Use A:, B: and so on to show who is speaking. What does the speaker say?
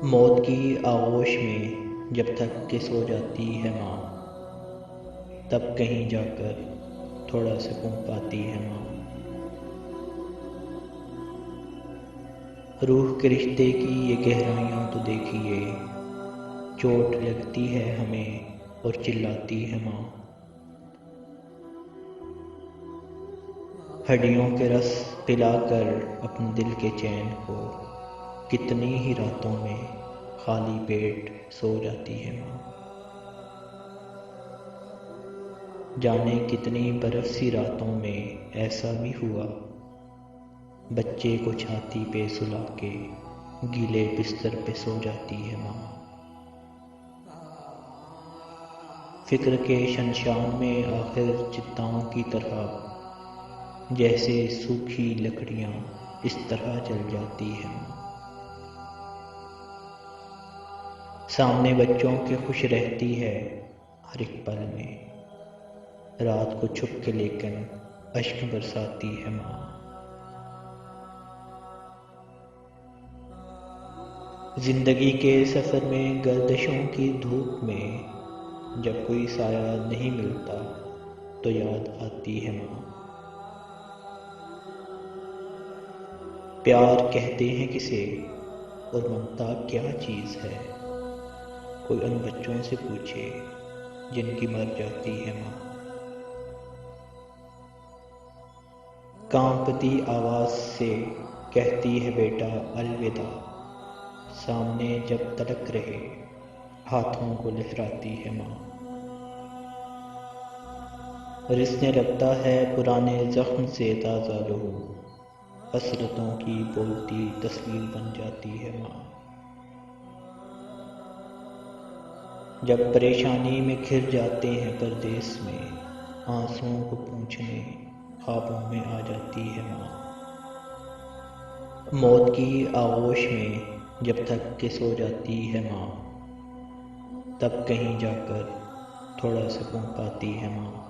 A: موت کی آغوش میں جب تھک کے سو جاتی ہے ماں، تب کہیں جا کر تھوڑا سکون پاتی ہے ماں۔ روح کے رشتے کی یہ گہرائیاں تو دیکھیے، چوٹ لگتی ہے ہمیں اور چلاتی ہے ماں۔ ہڈیوں کے رس پلا کر اپنے دل کے چین کو، کتنی ہی راتوں میں خالی پیٹ سو جاتی ہے ماں۔ جانے کتنی برسی راتوں میں ایسا بھی ہوا، بچے کو چھاتی پہ سلا کے گیلے بستر پہ سو جاتی ہے ماں۔ فکر کے شنشان میں آخر چتاؤں کی طرح، جیسے سوکھی لکڑیاں اس طرح جل جاتی ہے ماں۔ سامنے بچوں کے خوش رہتی ہے ہر ایک پل میں، رات کو چھپ کے لیکن اشک برساتی ہے ماں۔ زندگی کے سفر میں گردشوں کی دھوپ میں، جب کوئی سایہ نہیں ملتا تو یاد آتی ہے ماں۔ پیار کہتے ہیں کسے اور ممتا کیا چیز ہے، کوئی ان بچوں سے پوچھے جن کی مر جاتی ہے ماں۔ کانپتی آواز سے کہتی ہے بیٹا الوداع، سامنے جب تڑک رہے ہاتھوں کو لہراتی ہے ماں۔ رسنے لگتا ہے پرانے زخم سے تازہ لہو، حسرتوں کی بولتی تصویر بن جاتی ہے ماں۔ جب پریشانی میں گھر جاتے ہیں پردیس میں، آنسوؤں کو پوچھنے خوابوں میں آ جاتی ہے ماں۔ موت کی آغوش میں جب تھک کے سو جاتی ہے ماں، تب کہیں جا کر تھوڑا سکون پاتی ہے ماں۔